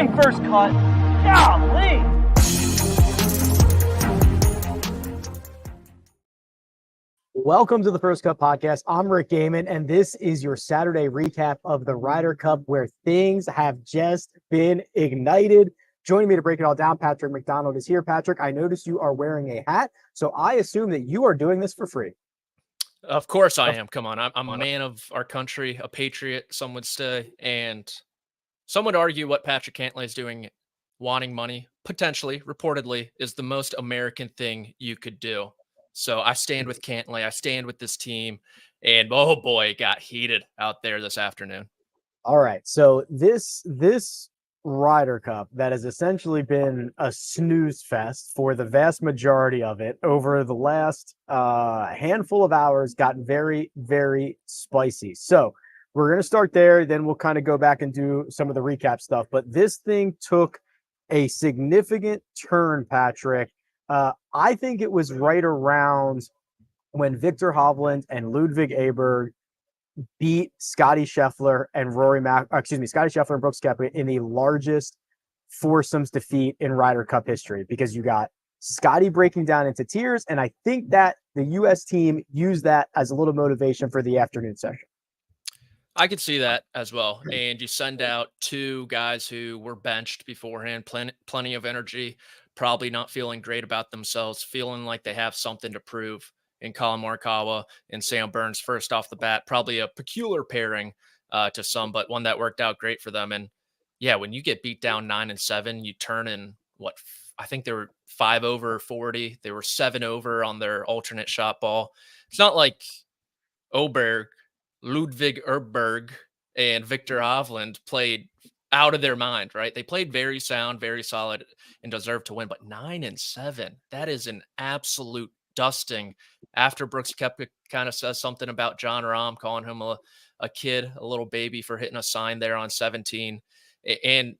fucking first cut. Golly. Welcome to the First Cup Podcast. I'm Rick Gehman, and this is your Saturday recap of the Ryder Cup, where things have just been ignited. Joining me to break it all down, Patrick McDonald is here. Patrick, I noticed you are wearing a hat, so I assume that you are doing this for free. Of course I am. Come on. I'm a man of our country, a patriot, some would say. And some would argue what Patrick Cantlay is doing, wanting money, potentially, reportedly, is the most American thing you could do. So I stand with Cantlay. I stand with this team. And oh boy, it got heated out there this afternoon. All right. So this Ryder Cup that has essentially been a snooze fest for the vast majority of it over the last handful of hours got very, very spicy. So we're going to start there. Then we'll kind of go back and do some of the recap stuff. But this thing took a significant turn, Patrick. I think it was right around when Viktor Hovland and Ludwig Aberg beat Scottie Scheffler and Scottie Scheffler and Brooks Koepka in the largest foursomes defeat in Ryder Cup history, because you got Scottie breaking down into tears, and I think that the U.S. team used that as a little motivation for the afternoon session. I could see that as well. And you send out two guys who were benched beforehand, plenty of energy, probably not feeling great about themselves, feeling like they have something to prove in Collin Morikawa and Sam Burns first off the bat. Probably a peculiar pairing to some, but one that worked out great for them. And yeah, when you get beat down 9-7, you turn in I think they were 5 over 40. They were 7 over on their alternate shot ball. It's not like Ludwig Aberg and Viktor Hovland played out of their mind, right? They played very sound, very solid, and deserved to win. But 9-7, that is an absolute dusting. After Brooks Koepka kind of says something about John Rahm, calling him a kid, a little baby for hitting a sign there on 17. And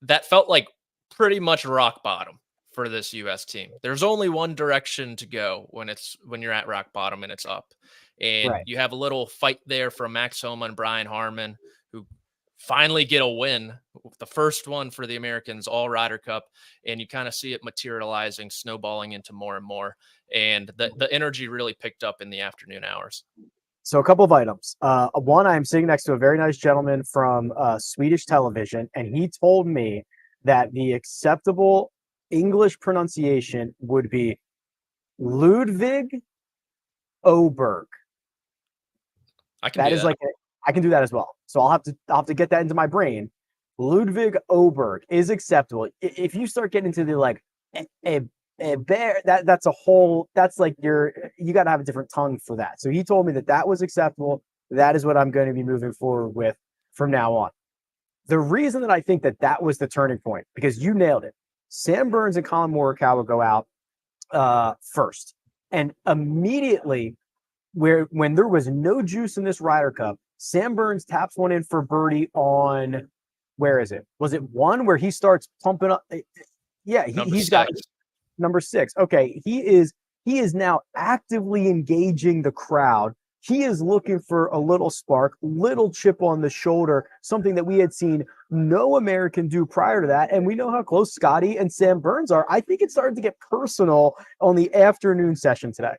that felt like pretty much rock bottom for this U.S. team. There's only one direction to go when you're at rock bottom, and it's up. And Right. You have a little fight there from Max Homa and Brian Harman, who finally get a win, the first one for the Americans all Ryder Cup. And you kind of see it materializing, snowballing into more and more. And the energy really picked up in the afternoon hours. So a couple of items. One, I'm sitting next to a very nice gentleman from Swedish television, and he told me that the acceptable English pronunciation would be Ludwig Aberg. I can do that as well. So I'll have to get that into my brain. Ludwig Aberg is acceptable. If you start getting into the a bear, that's like you got to have a different tongue for that. So he told me that was acceptable. That is what I'm going to be moving forward with from now on. The reason that I think that was the turning point, because you nailed it. Sam Burns and Collin Morikawa go out first, and immediately, when there was no juice in this Ryder Cup, Sam Burns taps one in for birdie on, where is it? Was it one where he starts pumping up? Yeah, he's got number 6. Okay, he is now actively engaging the crowd. He is looking for a little spark, little chip on the shoulder, something that we had seen no American do prior to that. And we know how close Scottie and Sam Burns are. I think it started to get personal on the afternoon session today.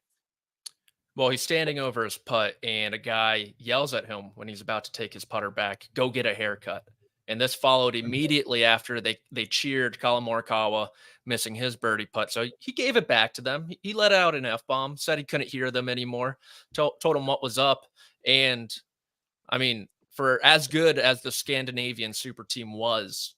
Well, he's standing over his putt, and a guy yells at him when he's about to take his putter back, "Go get a haircut." And this followed immediately after they cheered Collin Morikawa missing his birdie putt. So he gave it back to them. He let out an F-bomb, said he couldn't hear them anymore, told them what was up. And, I mean, for as good as the Scandinavian super team was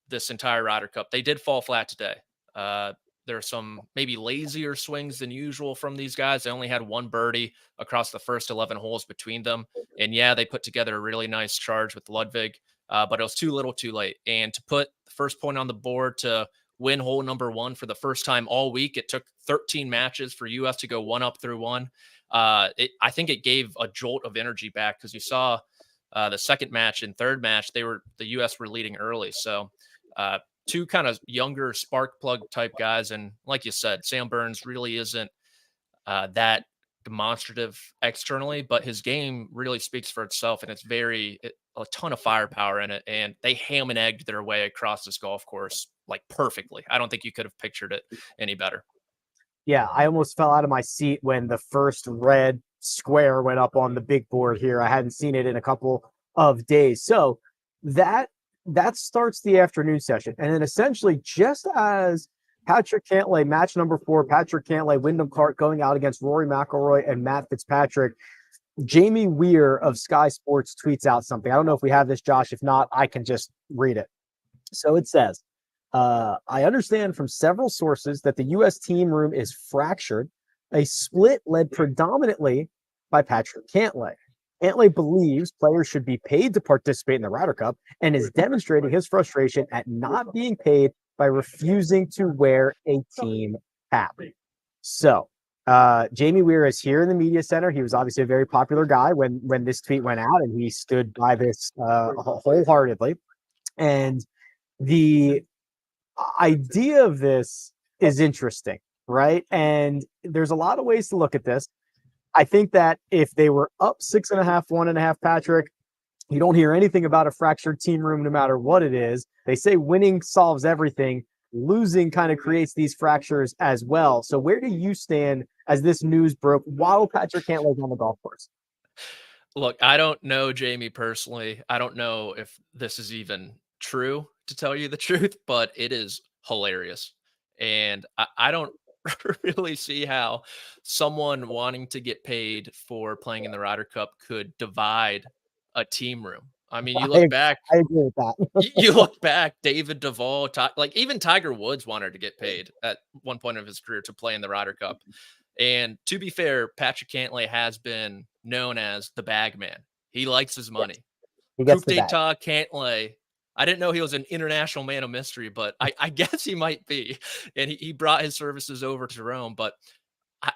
this entire Ryder Cup, they did fall flat today. There are some maybe lazier swings than usual from these guys. They only had one birdie across the first 11 holes between them. And yeah, they put together a really nice charge with Ludwig, but it was too little too late. And to put the first point on the board to win hole number 1 for the first time all week, it took 13 matches for US to go 1-up through 1. I think it gave a jolt of energy back, because you saw the second match and third match, the US were leading early. So two kind of younger spark plug type guys. And like you said, Sam Burns really isn't that demonstrative externally, but his game really speaks for itself. And it's a ton of firepower in it, and they ham and egged their way across this golf course like perfectly. I don't think you could have pictured it any better. Yeah, I almost fell out of my seat when the first red square went up on the big board here. I hadn't seen it in a couple of days. So that starts the afternoon session. And then essentially just as Patrick Cantlay, match number 4, Patrick Cantlay, Wyndham Clark going out against Rory McIlroy and Matt Fitzpatrick, Jamie Weir of Sky Sports tweets out something. I don't know if we have this, Josh. If not, I can just read it. So it says, I understand from several sources that the U.S. team room is fractured, a split led predominantly by Patrick Cantlay. Cantlay believes players should be paid to participate in the Ryder Cup and is demonstrating his frustration at not being paid by refusing to wear a team cap. So Jamie Weir is here in the media center. He was obviously a very popular guy when this tweet went out, and he stood by this wholeheartedly. And the idea of this is interesting, right? And there's a lot of ways to look at this. I think that if they were up 6.5, 1.5, Patrick, you don't hear anything about a fractured team room no matter what it is. They say winning solves everything. Losing kind of creates these fractures as well. So where do you stand as this news broke while Patrick Cantlay's on the golf course? Look, I don't know Jamie personally. I don't know if this is even true, to tell you the truth, but it is hilarious. And I don't really see how someone wanting to get paid for playing in the Ryder Cup could divide a team room. I mean, you look back, I agree with that. you look back, David Duval, like even Tiger Woods wanted to get paid at one point of his career to play in the Ryder Cup. And to be fair, Patrick Cantlay has been known as the bag man. He likes his money. He gets Coupe the bag. d'etat Cantlay. I didn't know he was an international man of mystery, but I guess he might be. And he brought his services over to Rome. But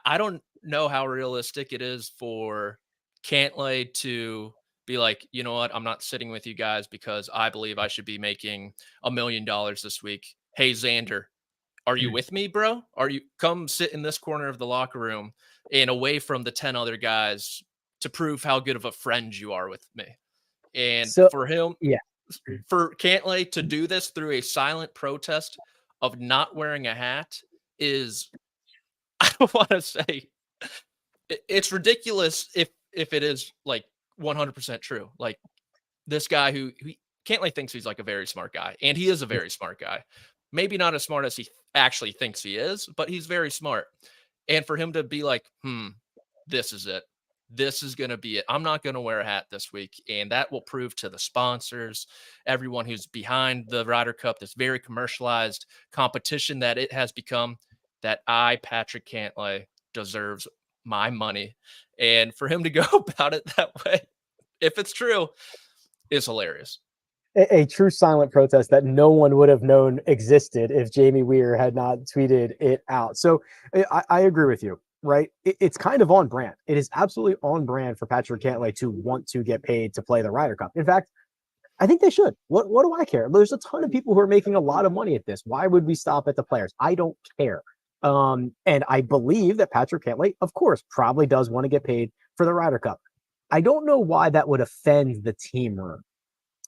I don't know how realistic it is for Cantlay to be like, you know what, I'm not sitting with you guys because I believe I should be making $1 million this week. Hey, Xander, are you with me, bro? Are you come sit in this corner of the locker room and away from the 10 other guys to prove how good of a friend you are with me? And So, for him, yeah. for Cantlay to do this through a silent protest of not wearing a hat is, I don't want to say, it's ridiculous if it is like 100% true. Like this guy who Cantlay thinks he's like a very smart guy, and he is a very smart guy. Maybe not as smart as he actually thinks he is, but he's very smart. And for him to be like, this is it. This is going to be it. I'm not going to wear a hat this week. And that will prove to the sponsors, everyone who's behind the Ryder Cup, this very commercialized competition that it has become, that I, Patrick Cantlay, deserves my money. And for him to go about it that way, if it's true, is hilarious. A true silent protest that no one would have known existed if Jamie Weir had not tweeted it out. So I agree with you, right? It's kind of on brand. It is absolutely on brand for Patrick Cantlay to want to get paid to play the Ryder Cup. In fact, I think they should. What do I care? There's a ton of people who are making a lot of money at this. Why would we stop at the players? I don't care. And I believe that Patrick Cantlay, of course, probably does want to get paid for the Ryder Cup. I don't know why that would offend the team room.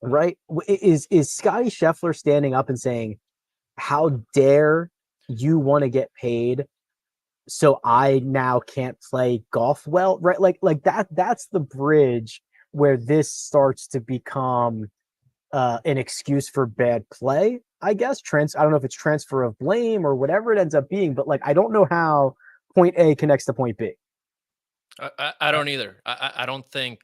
Right? Is Scotty Scheffler standing up and saying, how dare you want to get paid so I now can't play golf well? Right? Like that's the bridge where this starts to become an excuse for bad play, I guess. I don't know if it's transfer of blame or whatever it ends up being, but like I don't know how point A connects to point B. I don't either. I don't think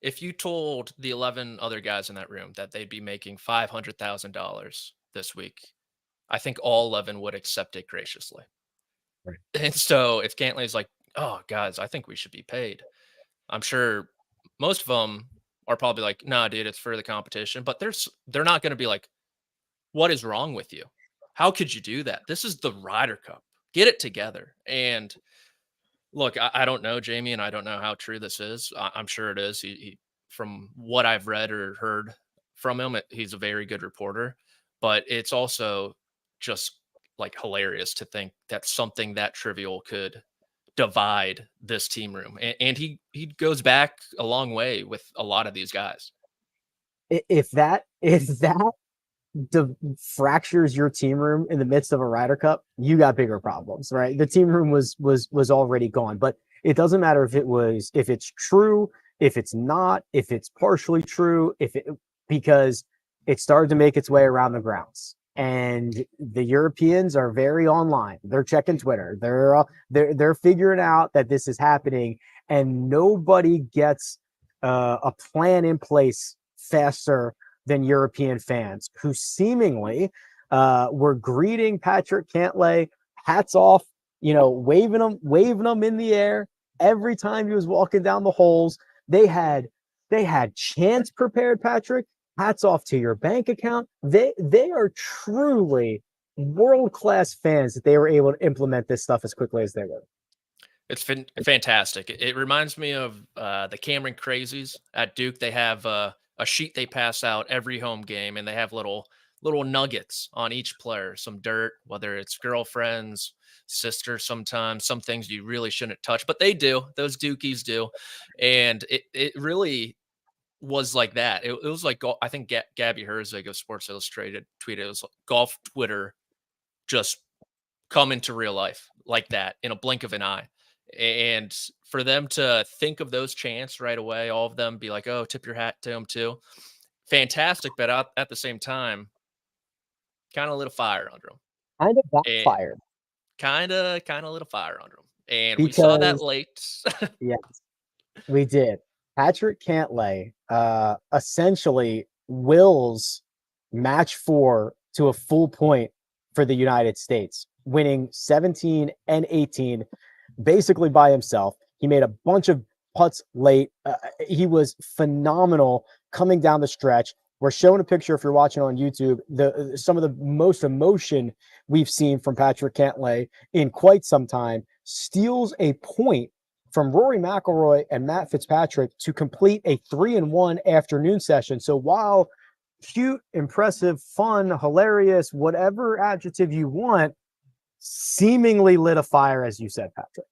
if you told the 11 other guys in that room that they'd be making $500,000 this week, I think all 11 would accept it graciously. Right. And so if Cantlay's like, oh, guys, I think we should be paid, I'm sure most of them are probably like, nah, dude, it's for the competition. But they're not going to be like, what is wrong with you? How could you do that? This is the Ryder Cup. Get it together. And look, I don't know, Jamie, and I don't know how true this is. I'm sure it is. He from what I've read or heard from him, he's a very good reporter. But it's also just like hilarious to think that something that trivial could divide this team room. And he goes back a long way with a lot of these guys. If that fractures your team room in the midst of a Ryder Cup, you got bigger problems, right? The team room was already gone. But it doesn't matter if it's true, if it's not, if it's partially true, because it started to make its way around the grounds. And the Europeans are very online. They're checking Twitter. They're figuring out that this is happening, and nobody gets a plan in place faster than European fans, who seemingly were greeting Patrick Cantlay, hats off, waving them in the air every time he was walking down the holes. They had chants prepared, Patrick. Hats off to your bank account. They are truly world-class fans that they were able to implement this stuff as quickly as they were. It's been fantastic. It reminds me of the Cameron Crazies at Duke. They have a sheet they pass out every home game, and they have little nuggets on each player, some dirt, whether it's girlfriends, sisters, sometimes some things you really shouldn't touch, but they do. Those Dukies do, and it really was like that. It was like I think Gabby Herzig of Sports Illustrated tweeted it was like golf Twitter just come into real life like that in a blink of an eye. And for them to think of those chants right away, all of them be like, "Oh, tip your hat to him too," fantastic. But at the same time, kind of lit a fire under him. Kind of backfired. Kind of lit a fire under him, and we saw that late. Yes, we did. Patrick Cantlay essentially wills match 4 to a full point for the United States, winning 17 and 18 basically by himself. He made a bunch of putts late. He was phenomenal coming down the stretch. We're showing a picture, if you're watching on YouTube, some of the most emotion we've seen from Patrick Cantlay in quite some time. Steals a point from Rory McIlroy and Matt Fitzpatrick to complete a 3-1 afternoon session. So while cute, impressive, fun, hilarious, whatever adjective you want, seemingly lit a fire, as you said, Patrick.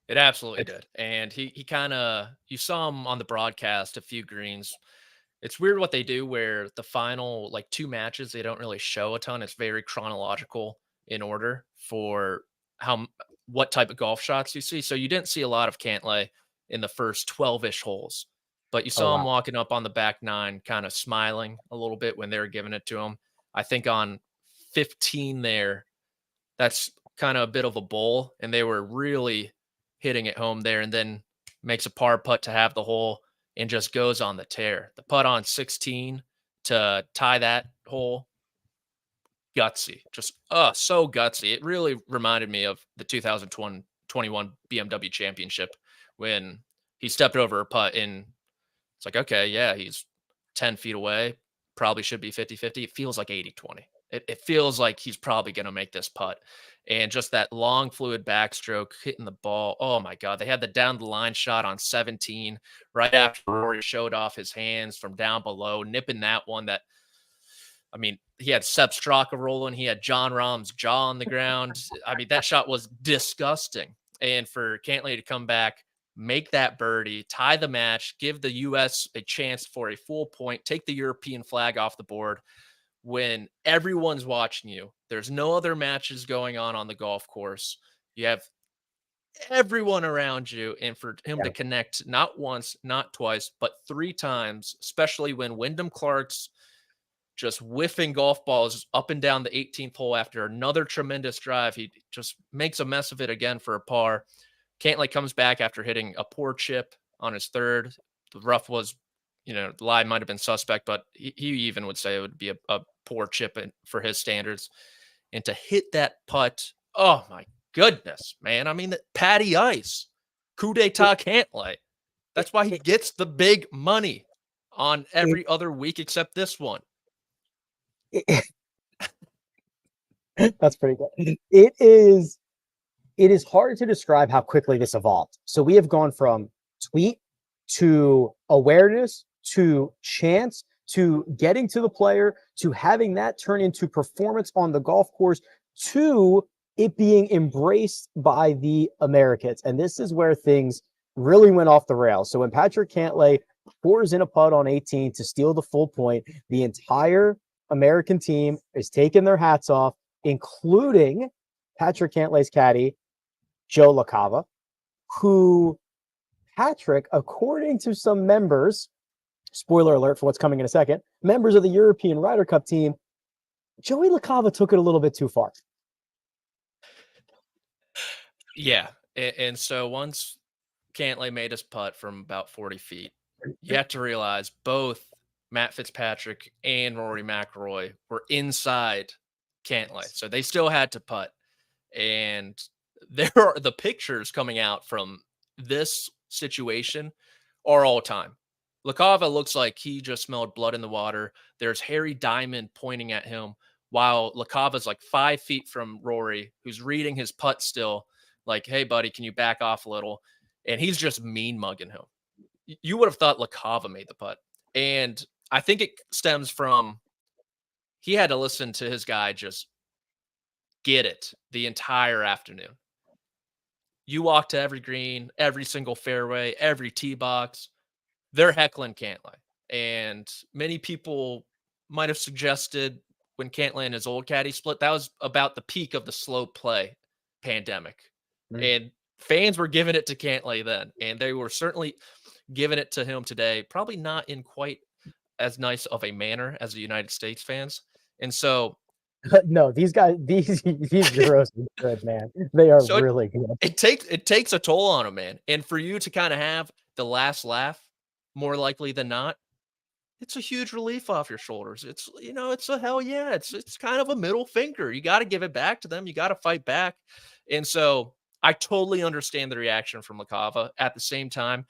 It absolutely did. And he kind of, you saw him on the broadcast, a few greens. It's weird what they do where the final, like 2 matches, they don't really show a ton. It's very chronological in order for what type of golf shots you see. So you didn't see a lot of Cantlay in the first 12-ish holes, but you saw him walking up on the back 9, kind of smiling a little bit when they were giving it to him. I think on 15 there, that's kind of a bit of a bowl, and they were really hitting it home there, and then makes a par putt to have the hole and just goes on the tear. The putt on 16 to tie that hole, gutsy, just so gutsy. It really reminded me of the 2021 BMW Championship when he stepped over a putt, and it's like, okay, yeah, he's 10 feet away, probably should be 50-50. It feels like 80-20. It feels like he's probably going to make this putt. And just that long fluid backstroke hitting the ball. Oh my God. They had the down the line shot on 17 right after Rory showed off his hands from down below, nipping that one that, I mean, he had Sepp Straka rolling. He had John Rahm's jaw on the ground. I mean, that shot was disgusting. And for Cantlay to come back, make that birdie, tie the match, give the U.S. a chance for a full point, take the European flag off the board when everyone's watching you. There's no other matches going on the golf course. You have everyone around you, and for him to connect not once, not twice, but 3 times, especially when Wyndham Clark's just whiffing golf balls up and down the 18th hole after another tremendous drive. He just makes a mess of it again for a par. Cantlay comes back after hitting a poor chip on his 3rd. The rough was, the lie might have been suspect, but he even would say it would be a poor chip for his standards. And to hit that putt, oh my goodness, man. I mean, the patty ice, coup d'etat Cantlay. That's why he gets the big money on every other week except this one. That's pretty good. It is hard to describe how quickly this evolved. So we have gone from tweet to awareness to chance to getting to the player to having that turn into performance on the golf course to it being embraced by the Americans. And this is where things really went off the rails. So when Patrick Cantlay pours in a putt on 18 to steal the full point. The entire American team is taking their hats off, including Patrick Cantlay's caddy, Joe LaCava, who Patrick, according to some members, spoiler alert for what's coming in a second, members of the European Ryder Cup team, Joey LaCava took it a little bit too far. Yeah. And so once Cantlay made his putt from about 40 feet, you have to realize both Matt Fitzpatrick and Rory McIlroy were inside Cantlay. So they still had to putt. And there are the pictures coming out from this situation are all time. LaCava looks like he just smelled blood in the water. There's Harry Diamond pointing at him while LaCava's like 5 feet from Rory, who's reading his putt still, like, hey, buddy, can you back off a little? And he's just mean mugging him. You would have thought LaCava made the putt. And I think it stems from he had to listen to his guy just get it the entire afternoon. You walk to every green, every single fairway, every tee box. They're heckling Cantlay. And many people might have suggested when Cantlay and his old caddy split, that was about the peak of the slow play pandemic. And fans were giving it to Cantlay then. And they were certainly giving it to him today, probably not in quite as nice of a manner as the United States fans. And so no, these guys, these Euros are good, man. They are so really good. It takes a toll on them, man. And for you to kind of have the last laugh, more likely than not, it's a huge relief off your shoulders. It's, you know, it's a hell yeah. It's kind of a middle finger. You got to give it back to them. You got to fight back. And so I totally understand the reaction from LaCava. At the same time,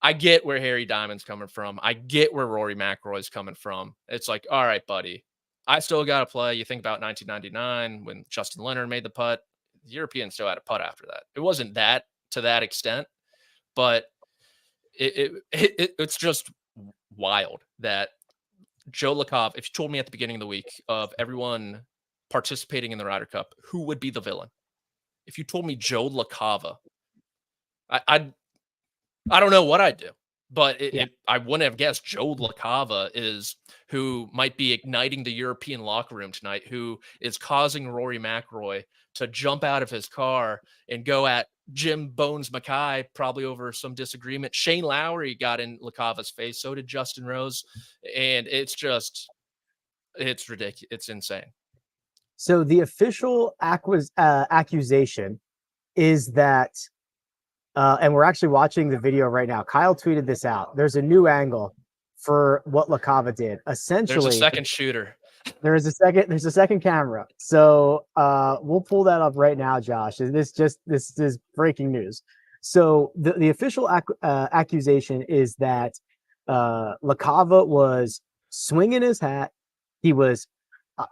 I get where Harry Diamond's coming from. I get where Rory McIlroy's coming from. It's like, all right, buddy, I still got to play. You think about 1999 when Justin Leonard made the putt. The Europeans still had a putt after that. It wasn't that to that extent, but it's just wild that Joe LaCava, if you told me at the beginning of the week of everyone participating in the Ryder Cup, who would be the villain? If you told me Joe LaCava, I don't know what I'd do, but I wouldn't have guessed Joe LaCava is who might be igniting the European locker room tonight, who is causing Rory McIlroy to jump out of his car and go at Jim Bones Mackay, probably over some disagreement. Shane Lowry got in LaCava's face. So did Justin Rose. And it's ridiculous. It's insane. So the official accusation is that, and we're actually watching the video right now. Kyle tweeted this out. There's a new angle for what LaCava did. Essentially, there's a second shooter. There's a second camera. So we'll pull that up right now, Josh. This is breaking news. So the official accusation is that LaCava was swinging his hat. He was,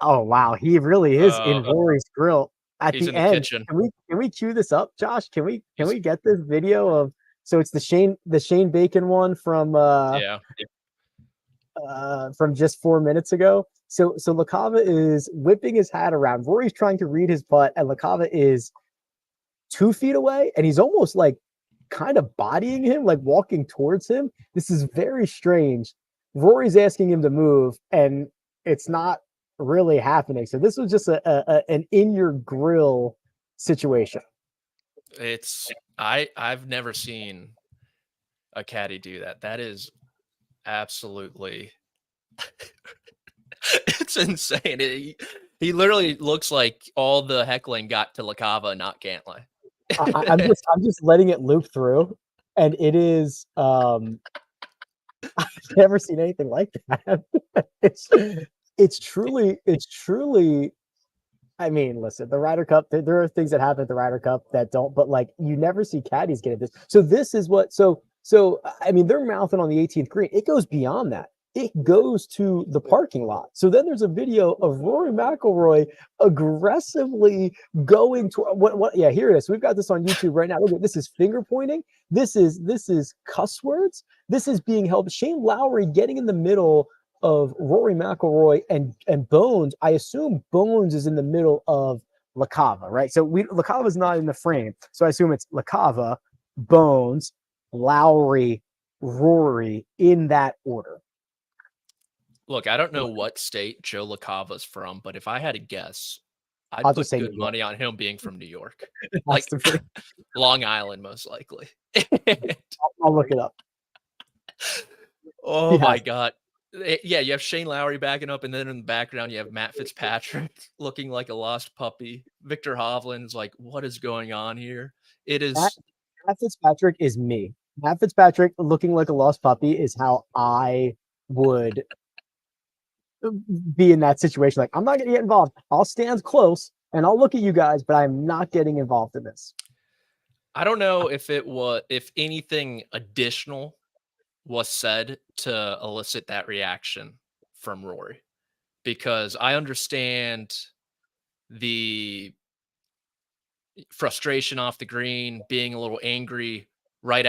oh wow, he really is in Rory's grill at the end. Kitchen. Can we cue this up, Josh? Can we get this video of? So it's the Shane Bacon one from from just 4 minutes ago. So LaCava is whipping his hat around. Rory's trying to read his putt, and LaCava is 2 feet away, and he's almost like kind of bodying him, like walking towards him. This is very strange. Rory's asking him to move, and it's not really happening. So this was just an in your grill situation. I've never seen a caddy do that. That is absolutely it's insane. He literally looks like all the heckling got to LaCava, not Cantlay. I'm just letting it loop through, and it is I've never seen anything like that. It's truly. I mean, listen, the Ryder Cup. There are things that happen at the Ryder Cup that don't, but like you never see caddies get at this. So this is what. So I mean, they're mouthing on the 18th green. It goes beyond that. It goes to the parking lot. So then there's a video of Rory McIlroy aggressively going to what? Yeah, here it is. We've got this on YouTube right now. Look, this is finger pointing. This is cuss words. This is being held. Shane Lowry getting in the middle of Rory McIlroy and Bones. I assume Bones is in the middle of LaCava, right? So LaCava's not in the frame. So I assume it's LaCava, Bones, Lowry, Rory in that order. Look, I don't know what state Joe LaCava's from, but if I had to guess, I'd I'll just put say good New York. money on him being from New York, It like has to be. Long Island, most likely. I'll look it up. Oh He my has. God. Yeah, you have Shane Lowry backing up, and then in the background, you have Matt Fitzpatrick looking like a lost puppy. Victor Hovland's like, what is going on here? It Matt, is. Matt Fitzpatrick is me. Matt Fitzpatrick looking like a lost puppy is how I would be in that situation. Like, I'm not going to get involved. I'll stand close and I'll look at you guys, but I'm not getting involved in this. I don't know if anything additional was said to elicit that reaction from Rory, because I understand the frustration off the green, being a little angry right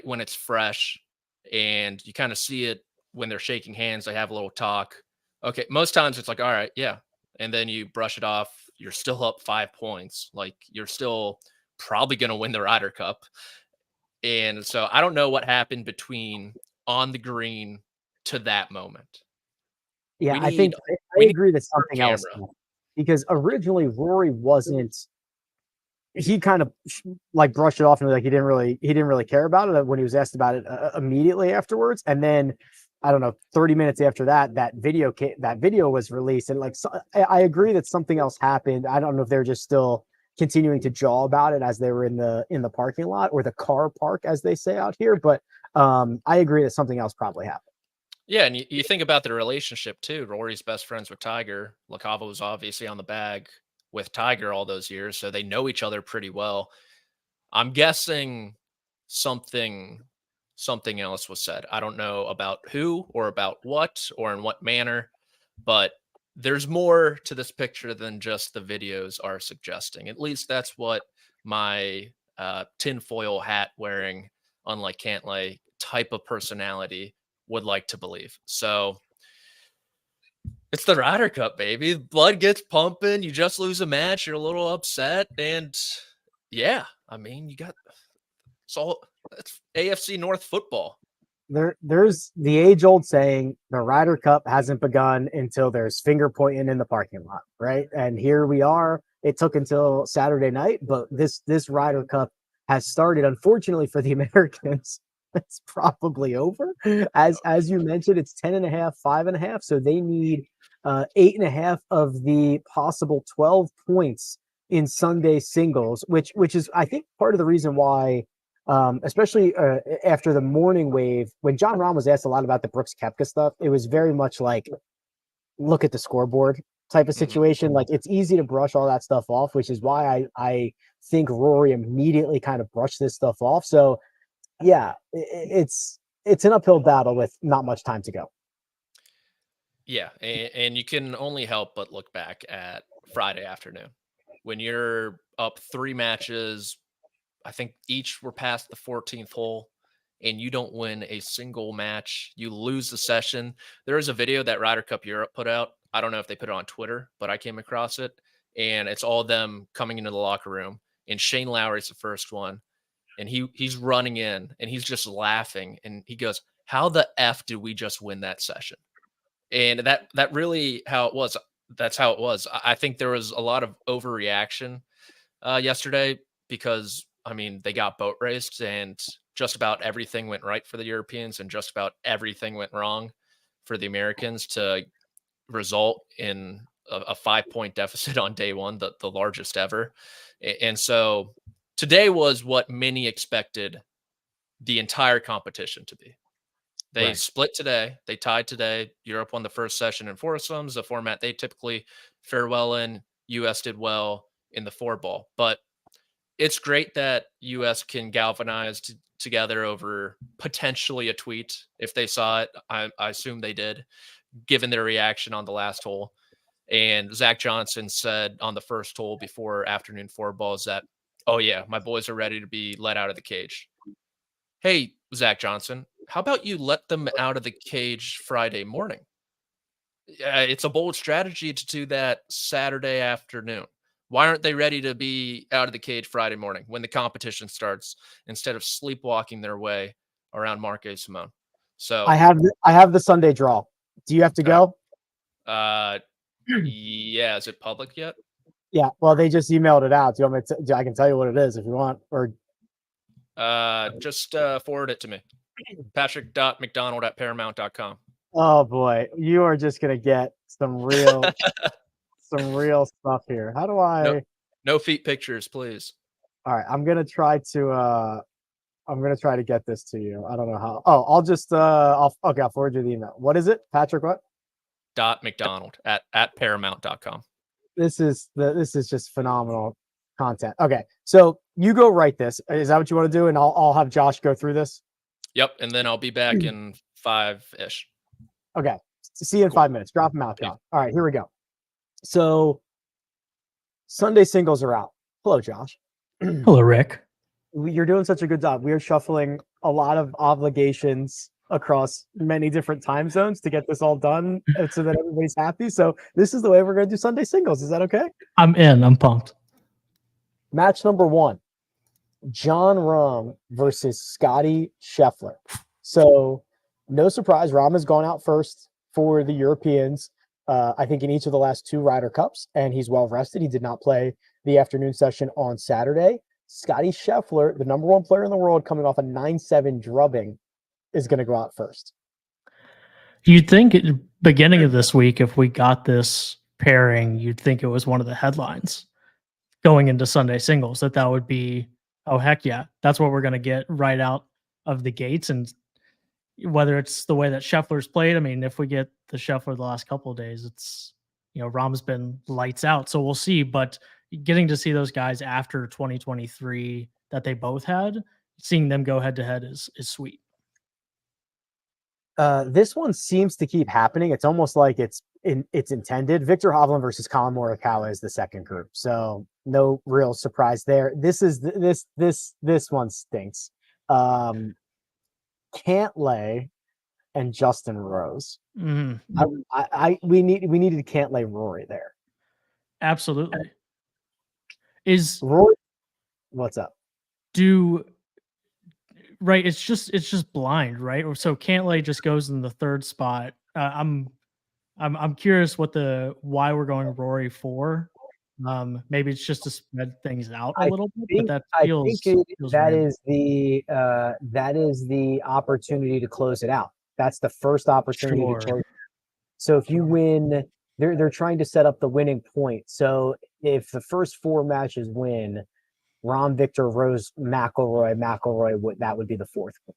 when it's fresh, and you kind of see it when they're shaking hands, they have a little talk. Okay, most times it's like, all right, yeah, and then you brush it off. You're still up 5 points, like you're still probably going to win the Ryder Cup. And so I don't know what happened between on the green to that moment. Yeah, We I think need I we need agree that a something else camera. because originally Rory wasn't. He kind of like brushed it off and like he didn't really care about it when he was asked about it immediately afterwards. And then I don't know, 30 minutes after that, that video was released, and like I agree that something else happened. I don't know if they're just still continuing to jaw about it as they were in the parking lot or the car park as they say out here, but I agree that something else probably happened. Yeah, and you think about the relationship too. Rory's best friends with Tiger. LaCava was obviously on the bag with Tiger all those years, so they know each other pretty well. I'm guessing something something else was said. I don't know about who or about what or in what manner, but there's more to this picture than just the videos are suggesting. At least that's what my tinfoil hat wearing, unlike Cantlay, type of personality would like to believe. So it's the Ryder Cup, baby. Blood gets pumping. You just lose a match. You're a little upset. And yeah, I mean, you got it's AFC North football. There's the age-old saying, the Ryder Cup hasn't begun until there's finger pointing in the parking lot, right? And here we are. It took until Saturday night, but this Ryder Cup has started. Unfortunately for the Americans, it's probably over. As you mentioned, it's 10.5, 5.5. So they need 8.5 of the possible 12 points in Sunday singles, which is I think part of the reason why especially after the morning wave, when John Rahm was asked a lot about the Brooks Koepka stuff, it was very much like, look at the scoreboard type of situation. Like it's easy to brush all that stuff off, which is why I think Rory immediately kind of brushed this stuff off. So yeah, it's an uphill battle with not much time to go. Yeah, and you can only help but look back at Friday afternoon when you're up 3 matches. I think each were past the 14th hole, and you don't win a single match. You lose the session. There is a video that Ryder Cup Europe put out. I don't know if they put it on Twitter, but I came across it, and it's all them coming into the locker room. And Shane Lowry's the first one, and he's running in, and he's just laughing, and he goes, "How the f did we just win that session?" And that really how it was. That's how it was. I think there was a lot of overreaction yesterday because I mean they got boat raced and just about everything went right for the Europeans and just about everything went wrong for the Americans to result in a 5 point deficit on day one, the largest ever. And so today was what many expected the entire competition to be. They Right. split today. They tied today. Europe won the first session in foursomes, the format they typically fare well in. US did well in the four ball. But it's great that US can galvanize together over potentially a tweet if they saw it. I assume they did, given their reaction on the last hole. And Zach Johnson said on the first hole before afternoon four balls that, oh, yeah, my boys are ready to be let out of the cage. Hey, Zach Johnson, how about you let them out of the cage Friday morning? It's a bold strategy to do that Saturday afternoon. Why aren't they ready to be out of the cage Friday morning when the competition starts instead of sleepwalking their way around Marco Simone. So I have the Sunday draw. Do you have to go? Yeah. Is it public yet? Yeah. Well, they just emailed it out. Do you want me to? I can tell you what it is if you want. Or just forward it to me. Patrick.mcdonald@paramount.com. oh boy, you are just gonna get some real stuff here. How do I? No feet pictures, please. All right, I'm gonna try to get this to you. I don't know how. Oh, I'll just I'll forward you the email. What is it, Patrick? What? .mcdonald@paramount.com. This is just phenomenal content. Okay, so you go write this. Is that what you want to do? And I'll have Josh go through this. Yep, and then I'll be back in 5-ish. Okay, see you in 5 minutes. Drop them out, John. All right, here we go. So Sunday singles are out. Hello, Josh. Hello, Rick. You're doing such a good job. We are shuffling a lot of obligations across many different time zones to get this all done so that everybody's happy. So this is the way we're going to do Sunday singles. Is that okay? I'm in. I'm pumped. Match number 1, Jon Rahm versus Scottie Scheffler. So no surprise, Rahm has gone out first for the Europeans, I think in each of the last 2 Ryder Cups, and he's well rested. He did not play the afternoon session on Saturday. Scottie Scheffler, the number 1 player in the world, coming off a 9-7 drubbing, is going to go out first. You'd think at the beginning of this week, if we got this pairing, you'd think it was one of the headlines going into Sunday singles, that would be, oh, heck yeah, that's what we're going to get right out of the gates. And whether it's the way that Scheffler's played, I mean, if we get the Scheffler the last couple of days, it's, Rahm's been lights out. So we'll see. But getting to see those guys after 2023 that they both had, seeing them go head to head is sweet. This one seems to keep happening. It's almost like it's intended. Victor Hovland versus Collin Morikawa is the second group, so no real surprise there. This one stinks. Cantlay and Justin Rose. Mm-hmm. We needed Cantlay Rory there. Absolutely. Is Rory? What's up? Right, it's just blind, right? So Cantlay just goes in the 3rd spot. I'm curious why we're going Rory 4. Maybe it's just to spread things out a little bit, but that is the opportunity to close it out. That's the first opportunity to close. So if you win, they're trying to set up the winning point. So if the first 4 matches win, Rahm, Victor, Rose, McIlroy, that would be the 4th one.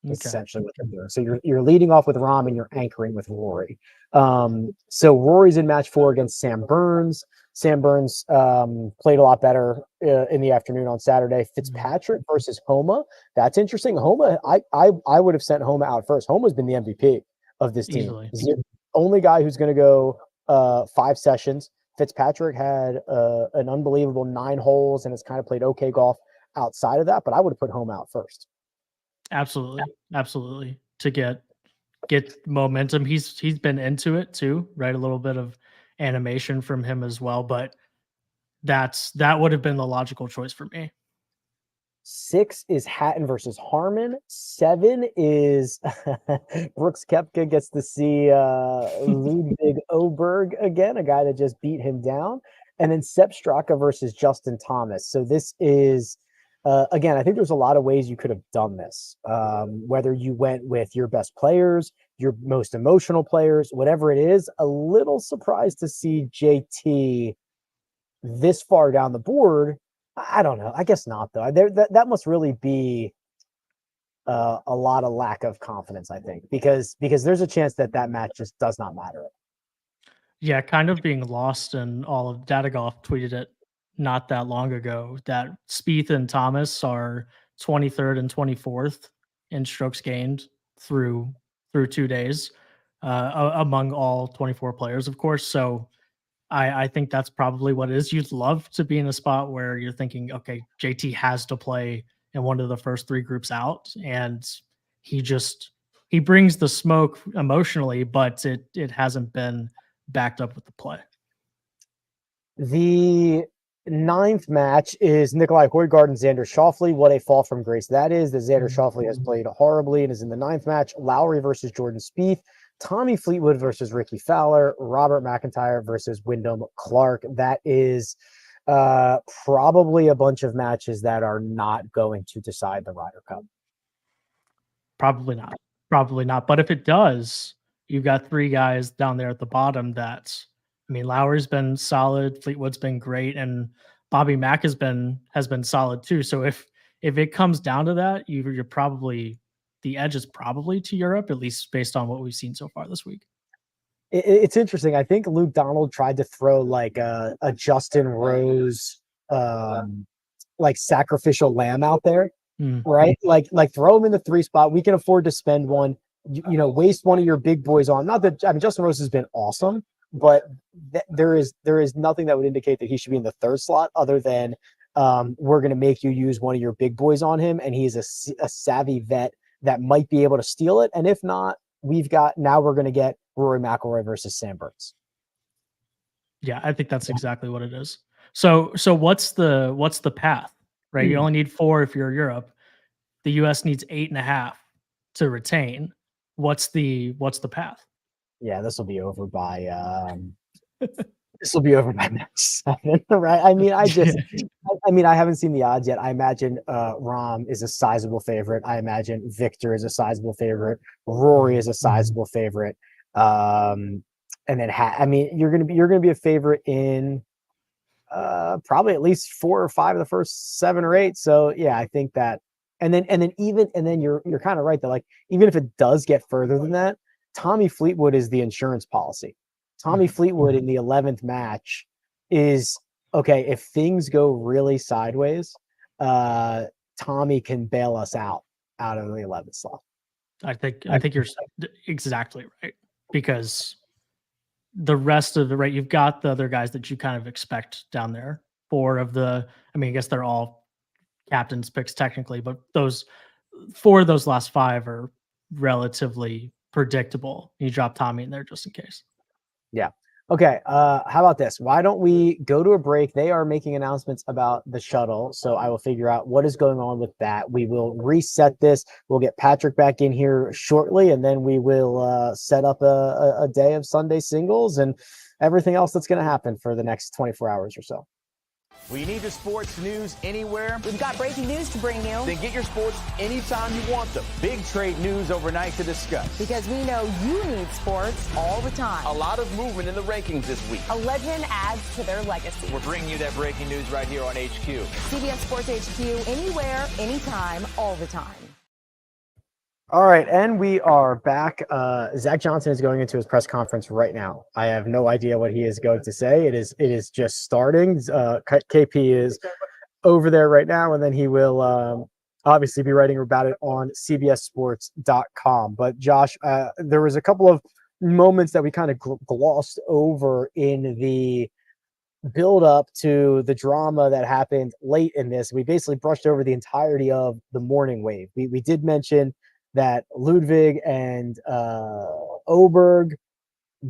That's essentially what they're doing. So you're leading off with Rahm and you're anchoring with Rory. So Rory's in match 4 against Sam Burns. Sam Burns played a lot better in the afternoon on Saturday. Fitzpatrick versus Homa. That's interesting. Homa, I would have sent Homa out first. Homa's been the MVP of this team. Easily. He's the only guy who's going to go 5 sessions. Fitzpatrick had an unbelievable 9 holes and has kind of played okay golf outside of that, but I would have put Homa out first. Absolutely. To get momentum. He's been into it too, right? A little bit of animation from him as well, but that would have been the logical choice for me. 6 is Hatton versus Harmon. 7 is Brooks Koepka gets to see Ludwig Oberg again, a guy that just beat him down. And then Sepp Straka versus Justin Thomas. So this is, again, I think there's a lot of ways you could have done this. Whether you went with your best players, your most emotional players, whatever it is, a little surprised to see JT this far down the board. I don't know. I guess not, though. That must really be a lot of lack of confidence, I think, because there's a chance that match just does not matter. Yeah, kind of being lost in all of Data Golf tweeted it not that long ago that Spieth and Thomas are 23rd and 24th in strokes gained through 2 days among all 24 players, of course. So I think that's probably what it is. You'd love to be in a spot where you're thinking, okay, JT has to play in one of the first 3 groups out, and he brings the smoke emotionally, but it hasn't been backed up with the play. ninth match is Nikolai Højgaard and Xander Schauffele. What a fall from grace that is. The Xander Schauffele has played horribly and is in the ninth match. Lowry versus Jordan Spieth. Tommy Fleetwood versus Ricky Fowler. Robert McIntyre versus Wyndham Clark. That is probably a bunch of matches that are not going to decide the Ryder Cup. Probably not. Probably not. But if it does, you've got three guys down there at the bottom that, I mean, Lowry's been solid, Fleetwood's been great, and Bobby Mack has been solid too. So if it comes down to that, you're probably, the edge is probably to Europe, at least based on what we've seen so far this week. It's interesting. I think Luke Donald tried to throw like a Justin Rose like sacrificial lamb out there. Right? Like throw him in the 3 spot. We can afford to spend one, you know, waste one of your big boys on. Not that, I mean, Justin Rose has been awesome, but there is nothing that would indicate that he should be in the 3rd slot other than we're going to make you use one of your big boys on him. And he's a savvy vet that might be able to steal it. And if not, we're going to get Rory McIlroy versus Sam Burns. Yeah, I think that's exactly what it is. So what's the path, right? You only need 4 if you're Europe. The US needs 8.5 to retain. What's the path? Yeah, this will be over by match 7, right? I mean, I haven't seen the odds yet. I imagine Rahm is a sizable favorite. I imagine Victor is a sizable favorite. Rory is a sizable favorite. And then you're gonna be a favorite in probably at least 4 or 5 of the first 7 or 8. So yeah, I think that. And then you're kind of right that like even if it does get further than that, Tommy Fleetwood is the insurance policy. Tommy Fleetwood in the 11th match is okay. If things go really sideways, Tommy can bail us out of the 11th slot. I think you're exactly right, because the rest of the right, you've got the other guys that you kind of expect down there. 4 of the, I mean, I guess they're all captain's picks technically, but 4 of those last 5 are relatively predictable. You drop Tommy in there just in case. Yeah. Okay. How about this? Why don't we go to a break? They are making announcements about the shuttle, so I will figure out what is going on with that. We will reset this. We'll get Patrick back in here shortly, and then we will set up a day of Sunday singles and everything else that's going to happen for the next 24 hours or so. We need the sports news anywhere. We've got breaking news to bring you. Then get your sports anytime you want them. Big trade news overnight to discuss. Because we know you need sports all the time. A lot of movement in the rankings this week. A legend adds to their legacy. We're bringing you that breaking news right here on HQ. CBS Sports HQ, anywhere, anytime, all the time. All right, and we are back. Zach Johnson is going into his press conference right now. I have no idea what he is going to say. It is just starting. KP is over there right now, and then he will obviously be writing about it on CBSSports.com. But Josh, there was a couple of moments that we kind of glossed over in the build up to the drama that happened late in this. We basically brushed over the entirety of the morning wave. We did mention that Ludwig and Oberg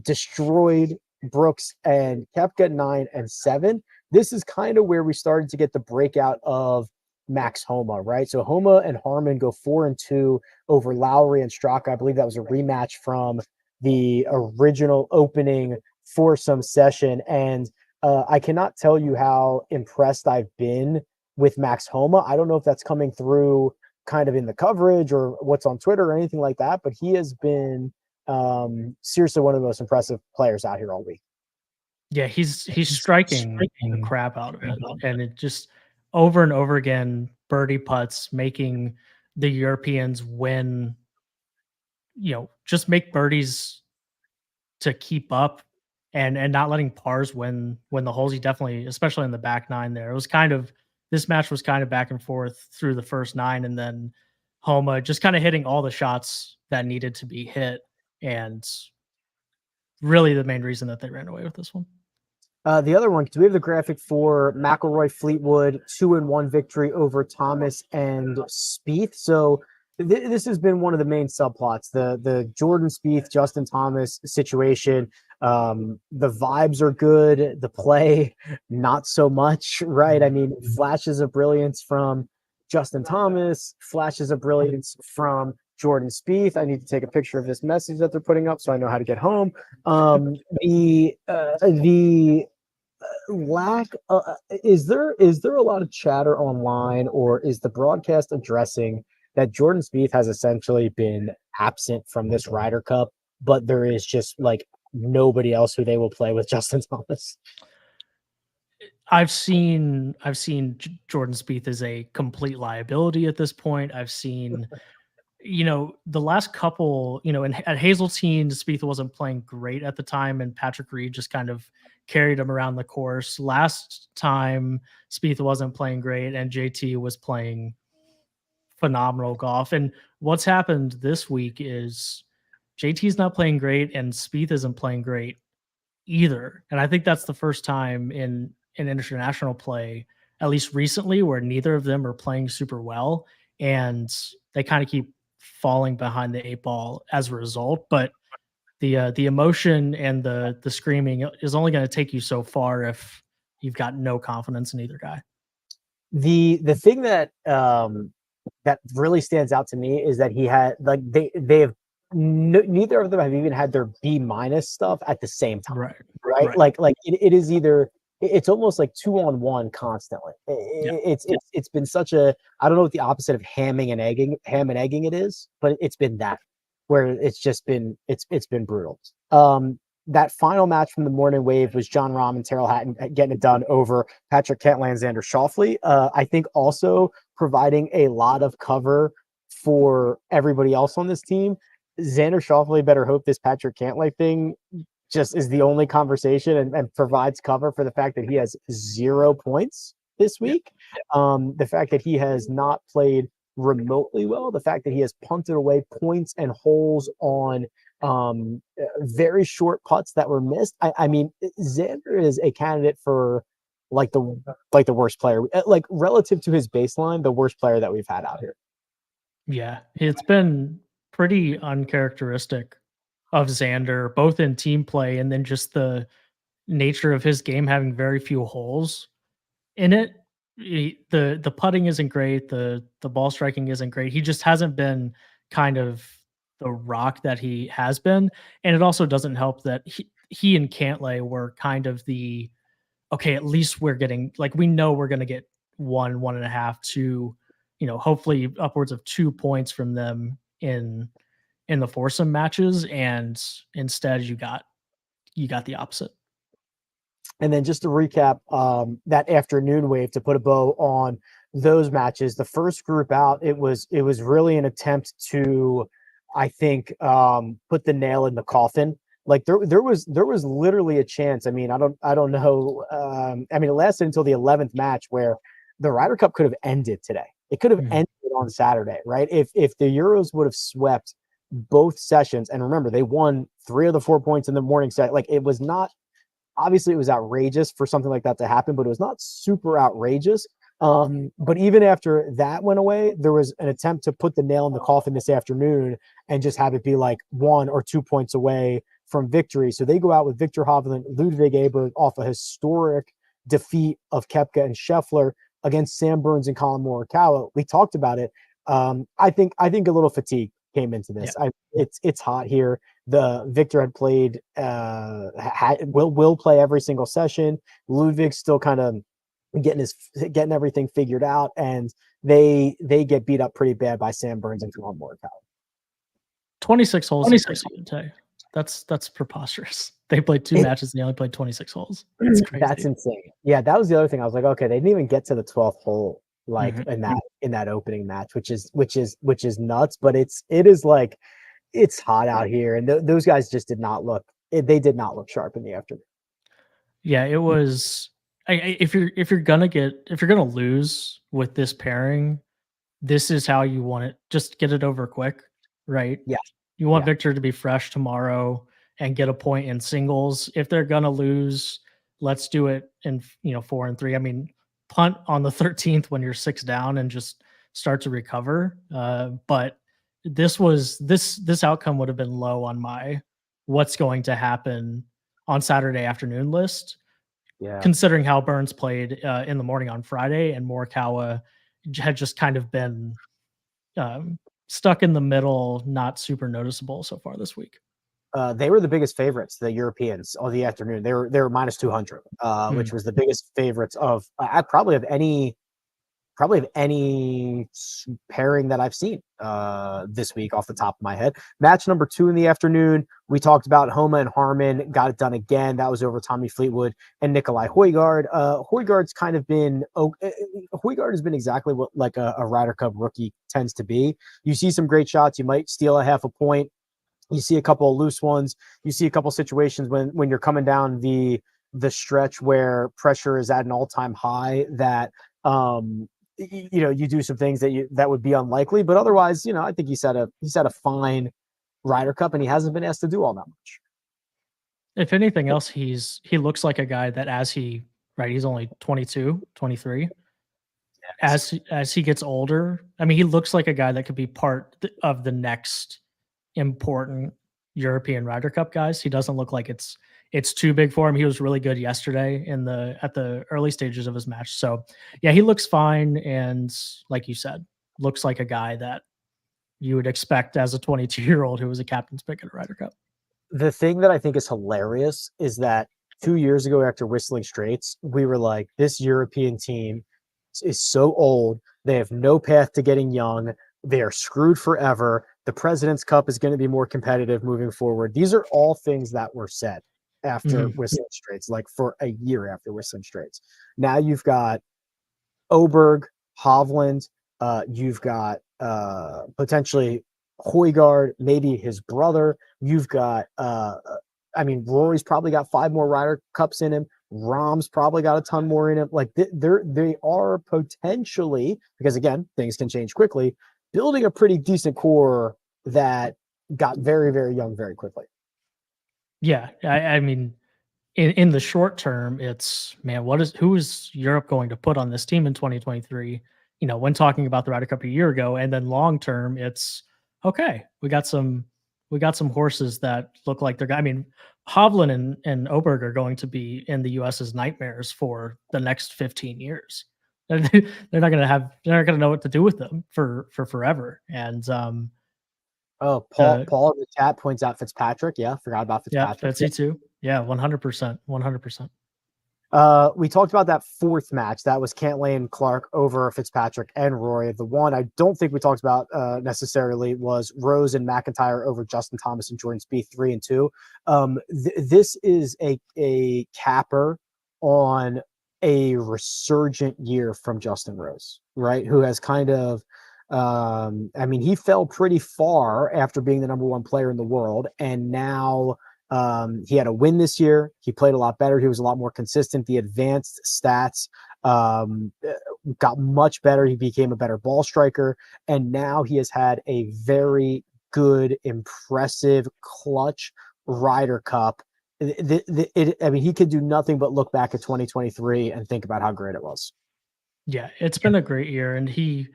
destroyed Brooks and Koepka 9 and 7. This is kind of where we started to get the breakout of Max Homa, right? So Homa and Harmon go 4 and 2 over Lowry and Straka. I believe that was a rematch from the original opening foursome session. And I cannot tell you how impressed I've been with Max Homa. I don't know if that's coming through kind of in the coverage or what's on Twitter or anything like that, but he has been seriously one of the most impressive players out here all week. Yeah, he's striking the crap out of it. And it just over and over again, birdie putts, making the Europeans win, just make birdies to keep up and not letting pars win the holes. He definitely, especially in the back 9 there, this match was kind of back and forth through the first 9, and then Homa just kind of hitting all the shots that needed to be hit, and really the main reason that they ran away with this one. The other one, do we have the graphic for McIlroy Fleetwood 2-1 victory over Thomas and Spieth? So this has been one of the main subplots. The Jordan Spieth, Justin Thomas situation. The vibes are good. The play, not so much, right? I mean, flashes of brilliance from Justin Thomas, flashes of brilliance from Jordan Spieth. I need to take a picture of this message that they're putting up so I know how to get home. The lack is there a lot of chatter online, or is the broadcast addressing that Jordan Spieth has essentially been absent from this Ryder Cup, but there is just like nobody else who they will play with Justin Thomas? I've seen Jordan Spieth as a complete liability at this point. I've seen, the last couple, at Hazeltine, Spieth wasn't playing great at the time, and Patrick Reed just kind of carried him around the course. Last time, Spieth wasn't playing great, and JT was playing phenomenal golf. And what's happened this week is JT's not playing great, and Spieth isn't playing great either. And I think that's the first time in international play, at least recently, where neither of them are playing super well, and they kind of keep falling behind the 8 ball as a result. But the emotion and the screaming is only going to take you so far if you've got no confidence in either guy. The thing that that really stands out to me is that he had they have neither of them have even had their B- stuff at the same time, right? Like it is either it's almost like 2-on-1 constantly. It's been such a, I don't know what the opposite of ham and egging it is, but it's been that, where it's just been it's been brutal. That final match from the morning wave was Jon Rahm and Tyrrell Hatton getting it done over Patrick Cantlay and Xander Schauffele. I think also providing a lot of cover for everybody else on this team. Xander Schauffele better hope this Patrick Cantlay thing just is the only conversation and provides cover for the fact that he has 0 points this week. The fact that he has not played remotely well, the fact that he has punted away points and holes on very short putts that were missed. I mean, Xander is a candidate for like the worst player, like relative to his baseline, the worst player that we've had out here. Yeah, it's been pretty uncharacteristic of Xander, both in team play and then just the nature of his game having very few holes in it. The putting isn't great, the ball striking isn't great. He just hasn't been kind of the rock that he has been, and it also doesn't help that he and Cantlay were kind of the, okay, at least we're getting, like, we know we're going to get 1.5, 2, hopefully upwards of 2 points from them in the foursome matches, and instead you got the opposite. And then just to recap that afternoon wave, to put a bow on those matches, the first group out, it was really an attempt to, I think, put the nail in the coffin. Like there was literally a chance. I mean, I don't know. I mean, it lasted until the 11th match, where the Ryder Cup could have ended today. It could have ended on Saturday, right? If the Euros would have swept both sessions, and remember, they won 3 of the 4 points in the morning set. Like, it was not, obviously it was outrageous for something like that to happen, but it was not super outrageous. But even after that went away, there was an attempt to put the nail in the coffin this afternoon and just have it be like 1 or 2 points away from victory. So they go out with Victor Hovland, Ludwig Aberg off a historic defeat of Koepka and Scheffler against Sam Burns and Collin Morikawa. We talked about it. I think a little fatigue came into this. Yeah. It's hot here. The Victor had played, will play every single session. Ludwig's still kind of getting everything figured out, and they get beat up pretty bad by Sam Burns and Collin Morikawa. 26 holes. That's preposterous. They played 2 matches and they only played 26 holes. That's crazy. That's insane. Yeah, that was the other thing. I was like, okay, they didn't even get to the 12th hole in that opening match, which is nuts. But it is like, it's hot out here, and those guys just did not look sharp in the afternoon. Yeah, it was. If you're gonna lose with this pairing, this is how you want it. Just get it over quick, right? Yeah. You want Victor to be fresh tomorrow and get a point in singles. If they're gonna lose, let's do it in 4 and 3. I mean, punt on the 13th when you're 6 down and just start to recover. But this outcome would have been low on my what's going to happen on Saturday afternoon list. Yeah. Considering how Burns played in the morning on Friday, and Morikawa had just kind of been stuck in the middle, not super noticeable so far this week. They were the biggest favorites, the Europeans, all the afternoon. They were minus 200, which was the biggest favorites of probably of any pairing that I've seen this week off the top of my head. Match number 2 in the afternoon, we talked about Homa and Harman got it done again. That was over Tommy Fleetwood and Nikolai Højgaard. Højgaard's kind of been Højgaard has been exactly what like a Ryder Cup rookie tends to be. You see some great shots, you might steal a half a point. You see a couple of loose ones. You see a couple of situations when you're coming down the stretch where pressure is at an all-time high that you do some things that would be unlikely, but otherwise, I think he's had a fine Ryder Cup, and he hasn't been asked to do all that much. If anything else, he looks like a guy that he's only 22, 23. As he gets older, I mean, he looks like a guy that could be part of the next important European Ryder Cup guys. He doesn't look like it's too big for him. He was really good yesterday at the early stages of his match. So yeah, he looks fine. And like you said, looks like a guy that you would expect as a 22-year-old who was a captain's pick at a Ryder Cup. The thing that I think is hilarious is that 2 years ago after Whistling Straits, we were like, this European team is so old. They have no path to getting young. They are screwed forever. The President's Cup is going to be more competitive moving forward. These are all things that were said after Whistling Straits, like for a year after Whistling Straits. Now you've got Oberg, Hovland, you've got potentially Højgaard, maybe his brother. You've got, Rory's probably got 5 more Ryder Cups in him. Rahm's probably got a ton more in him. Like they are potentially, because again, things can change quickly, building a pretty decent core that got very, very young very quickly. Yeah, I mean, in the short term, it's who is Europe going to put on this team in 2023? When talking about the Ryder Cup a year ago, and then long term, it's okay. We got some horses that look like they're. I mean, Hovland and Oberg are going to be in the U.S.'s nightmares for the next 15 years. They're not going to know what to do with them for forever. And Paul in the chat points out Fitzpatrick. Yeah, forgot about Fitzpatrick. Yeah, Fitzy too. Yeah, 100%. 100%. We talked about that 4th match. That was Cantlay and Clark over Fitzpatrick and Rory. The one I don't think we talked about necessarily was Rose and McIntyre over Justin Thomas and Jordan Spieth 3 and 2. This is a capper on a resurgent year from Justin Rose, right? Who has kind of, he fell pretty far after being the number 1 player in the world, and now he had a win this year. He played a lot better. He was a lot more consistent. The advanced stats got much better. He became a better ball striker, and now he has had a very good, impressive, clutch Ryder Cup. He could do nothing but look back at 2023 and think about how great it was. Yeah, it's been a great year, and he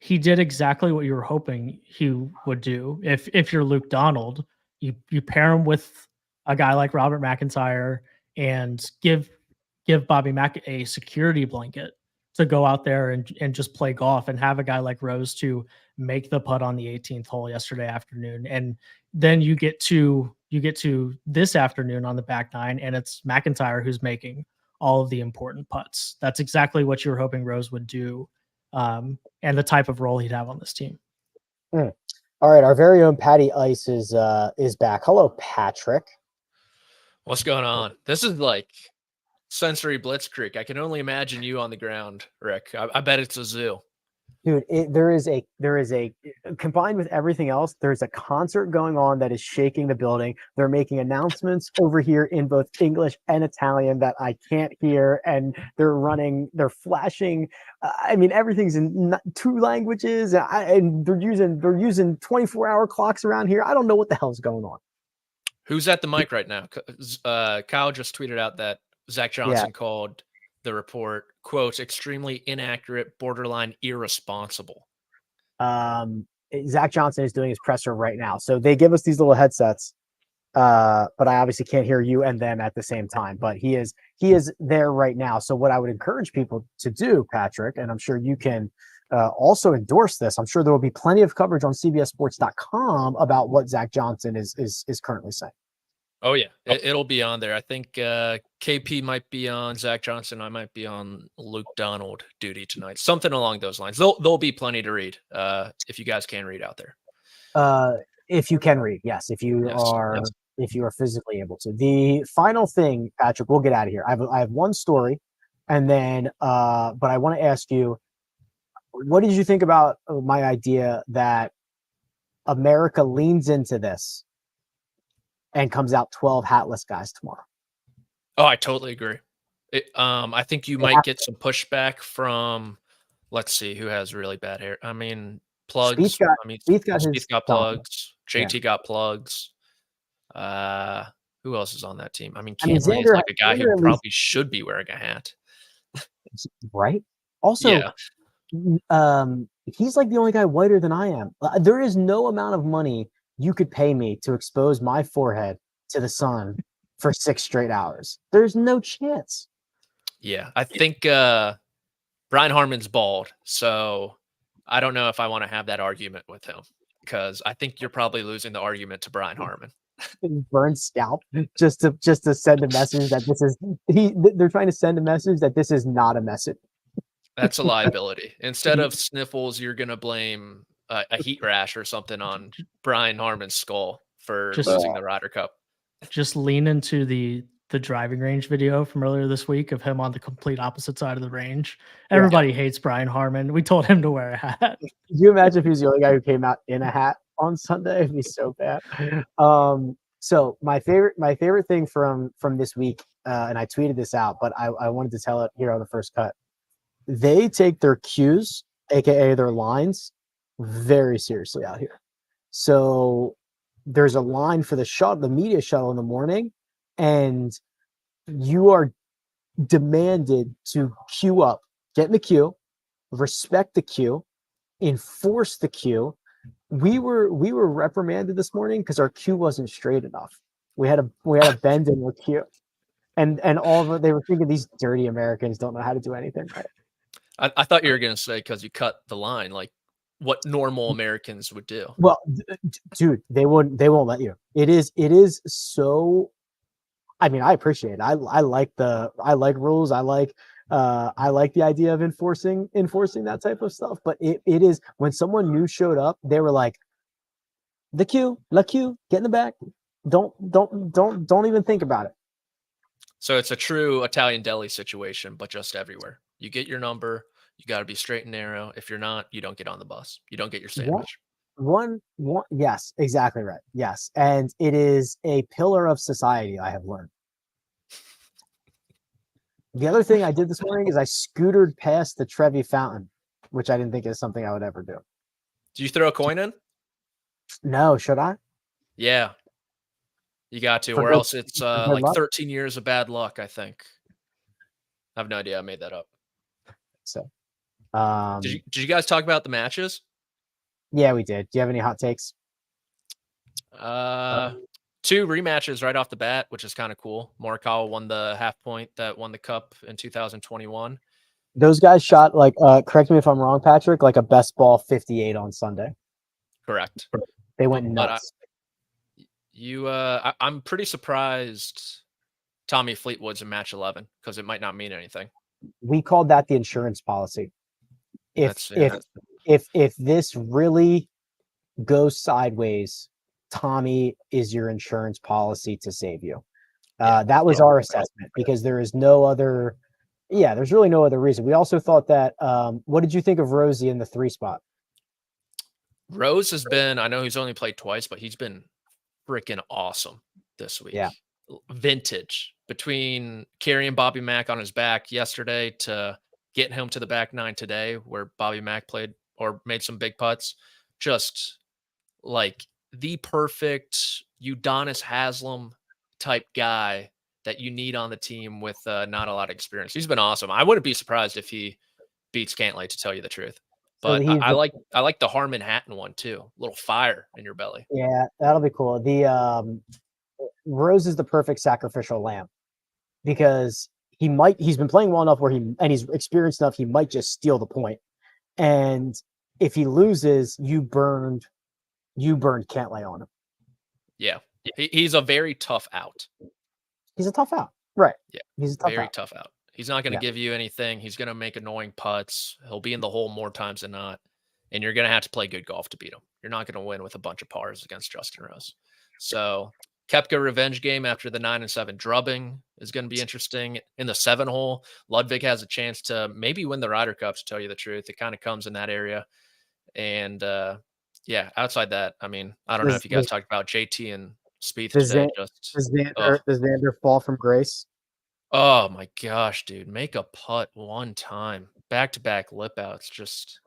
did exactly what you were hoping he would do. If you're Luke Donald, you pair him with a guy like Robert McIntyre and give Bobby Mack a security blanket to go out there and just play golf, and have a guy like Rose to make the putt on the 18th hole yesterday afternoon. And then you get to this afternoon on the back 9, and it's McIntyre who's making all of the important putts. That's exactly what you were hoping Rose would do, and the type of role he'd have on this team. All right, our very own Patty Ice is back. Hello, Patrick. What's going on? This is like sensory blitzkrieg. I can only imagine you on the ground, Rick. I bet it's a zoo. Dude, there is a combined with everything else, there's a concert going on that is shaking the building. They're making announcements over here in both English and Italian that I can't hear, and they're flashing. Everything's in 2 languages, and they're using 24-hour clocks around here. I don't know what the hell's going on. Who's at the mic right now? Kyle just tweeted out that Zach Johnson called the report, quote, extremely inaccurate, borderline irresponsible. Zach Johnson is doing his presser right now. So they give us these little headsets, but I obviously can't hear you and them at the same time. But he is there right now. So what I would encourage people to do, Patrick, and I'm sure you can also endorse this. I'm sure there will be plenty of coverage on CBSSports.com about what Zach Johnson is currently saying. Oh yeah, it'll be on there. I think KP might be on Zach Johnson. I might be on Luke Donald duty tonight. Something along those lines. There'll be plenty to read if you guys can read out there. If you can read, yes. If you are physically able to. The final thing, Patrick, we'll get out of here. I have one story, and then but I want to ask you, what did you think about my idea that America leans into this and comes out 12 hatless guys tomorrow? Oh, I totally agree. I think you might get some pushback from, let's see, who has really bad hair. I mean, plugs. Spieth got plugs. JT got plugs. Who else is on that team? I mean, Cantlay is like a guy who probably should be wearing a hat. Right? Also, he's like the only guy whiter than I am. There is no amount of money you could pay me to expose my forehead to the sun for 6 straight hours. There's no chance. Yeah, I think Brian Harman's bald, so I don't know if I want to have that argument with him, because I think you're probably losing the argument to Brian Harman. Burns scalp just to send a message that this is they're trying to send a message that this is not a message. That's a liability. Instead of sniffles, you're gonna blame a heat rash or something on Brian Harman's skull for losing the Ryder Cup. Just lean into the driving range video from earlier this week of him on the complete opposite side of the range. Everybody hates Brian Harman. We told him to wear a hat. Could you imagine if he was the only guy who came out in a hat on Sunday? It'd be so bad. So my favorite thing from this week, and I tweeted this out, but I wanted to tell it here on the first cut. They take their cues, aka their lines, very seriously out here. So there's a line for the media shuttle in the morning, and you are demanded to queue up, get in the queue, respect the queue, enforce the queue. We were reprimanded this morning because our queue wasn't straight enough. We had a bend in the queue, and all of they were thinking these dirty Americans don't know how to do anything right. I thought you were going to say because you cut the line, like what normal Americans would do. Well, dude, they won't let you. It is so. I mean, I appreciate it. I like rules. I like the idea of enforcing that type of stuff. But it is when someone new showed up, they were like, the queue, get in the back. Don't even think about it. So it's a true Italian deli situation, but just everywhere. You get your number. You got to be straight and narrow. If you're not, you don't get on the bus. You don't get your sandwich. One, yes, exactly right. Yes. And it is a pillar of society, I have learned. The other thing I did this morning is I scootered past the Trevi Fountain, which I didn't think is something I would ever do. Do you throw a coin in? No, should I? Yeah. You got to, or else it's like 13 years of bad luck, I think. I have no idea. I made that up. So, did you guys talk about the matches? Yeah, we did. Do you have any hot takes? 2 rematches right off the bat, which is kind of cool. Morikawa won the half point that won the cup in 2021. Those guys shot like, correct me if I'm wrong, Patrick, like a best ball 58 on Sunday. Correct. They went nuts. I'm pretty surprised Tommy Fleetwood's in match 11 because it might not mean anything. We called that the insurance policy. If this really goes sideways, Tommy is your insurance policy to save you. That was our assessment because there is no other. Yeah, there's really no other reason. We also thought that. What did you think of Rosie in the 3 spot? Rose has been. I know he's only played twice, but he's been freaking awesome this week. Yeah, vintage between carrying Bobby Mack on his back yesterday to getting him to the back 9 today, where Bobby Mack played or made some big putts. Just like the perfect Udonis Haslem type guy that you need on the team with not a lot of experience. He's been awesome. I wouldn't be surprised if he beats Cantlay, to tell you the truth. But he's I like the Harmon Hatton one too. A little fire in your belly. Yeah, that'll be cool. The Rose is the perfect sacrificial lamb because he's been playing well enough where he's experienced enough, he might just steal the point. And if he loses, you burned Cantlay on him. Yeah. He's a very tough out. He's a tough out. Right. Yeah. He's a tough very out. tough out. He's not going to give you anything. He's going to make annoying putts. He'll be in the hole more times than not. And you're going to have to play good golf to beat him. You're not going to win with a bunch of pars against Justin Rose. So Koepka revenge game after the 9-7 drubbing is going to be interesting. In the 7 hole, Ludwig has a chance to maybe win the Ryder Cup, to tell you the truth. It kind of comes in that area. And yeah, outside that, I mean, I don't know if you guys talked about JT and Spieth today. Does Xander fall from grace? Oh my gosh, dude. Make a putt one time. Back-to-back lip outs. Just,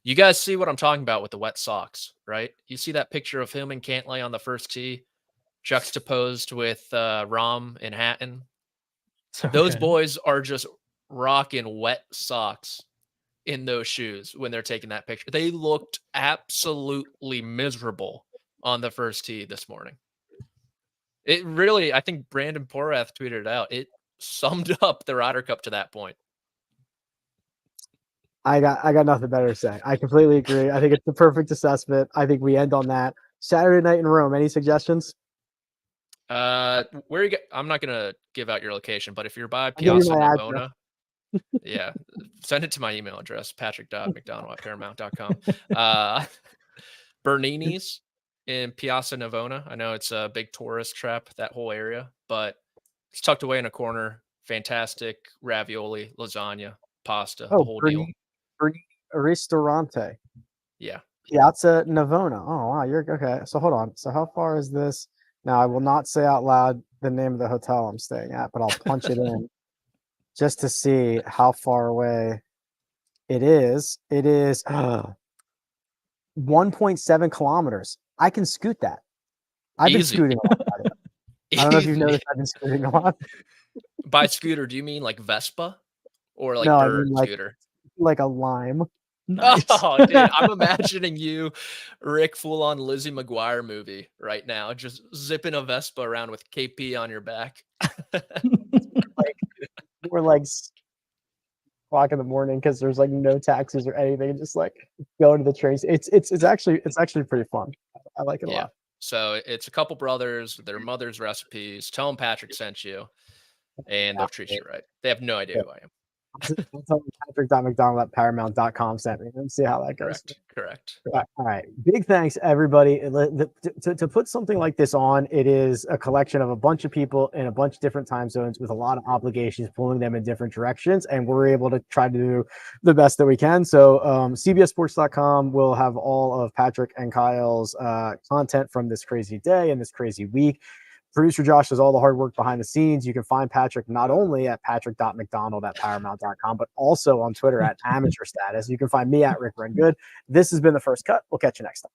you guys see what I'm talking about with the wet socks, right? You see that picture of him and Cantlay on the first tee, juxtaposed with Rahm and Hatton. So Those good. boys are just rocking wet socks in those shoes when they're taking that picture. They looked absolutely miserable on the first tee this morning. It really, I think Brandon Porath tweeted it out. It summed up the Ryder Cup to that point. I got nothing better to say. I completely agree. I think it's the perfect assessment. I think we end on that. Saturday night in Rome. Any suggestions? Where you get? I'm not gonna give out your location, but if you're by Piazza Navona, yeah, send it to my email address, patrick.mcdonald@paramount.com. Bernini's in Piazza Navona. I know it's a big tourist trap, that whole area, but it's tucked away in a corner. Fantastic ravioli, lasagna, pasta, the whole deal. Bernini Ristorante. Yeah. Piazza Navona. Oh, wow. You're okay. So hold on. So how far is this? Now, I will not say out loud the name of the hotel I'm staying at, but I'll punch it in just to see how far away it is. It is 1.7 kilometers. I can scoot that. I've been scooting a lot. I don't know if you've noticed I've been scooting a lot. By scooter, do you mean like Vespa or like No, bird I mean scooter? Like a Lime. Nice. Oh, dude, I'm imagining you, Rick, full on Lizzie McGuire movie right now, just zipping a Vespa around with KP on your back. We're like o'clock in the morning because there's like no taxis or anything. Just like going to the trains. It's actually pretty fun. I like it a lot. So it's a couple brothers, their mother's recipes. Tell them Patrick sent you, and they'll treat you right. They have no idea who I am. Patrick.mcdonald@paramount.com sent me. Let's see how that goes. Correct. All right. Big thanks, everybody. To put something like this on, it is a collection of a bunch of people in a bunch of different time zones with a lot of obligations pulling them in different directions, and we're able to try to do the best that we can. So CBSSports.com will have all of Patrick and Kyle's content from this crazy day and this crazy week. Producer Josh does all the hard work behind the scenes. You can find Patrick not only at patrick.mcdonald@paramount.com, but also on Twitter at amateur status. You can find me at Rick Rengood. This has been The First Cut. We'll catch you next time.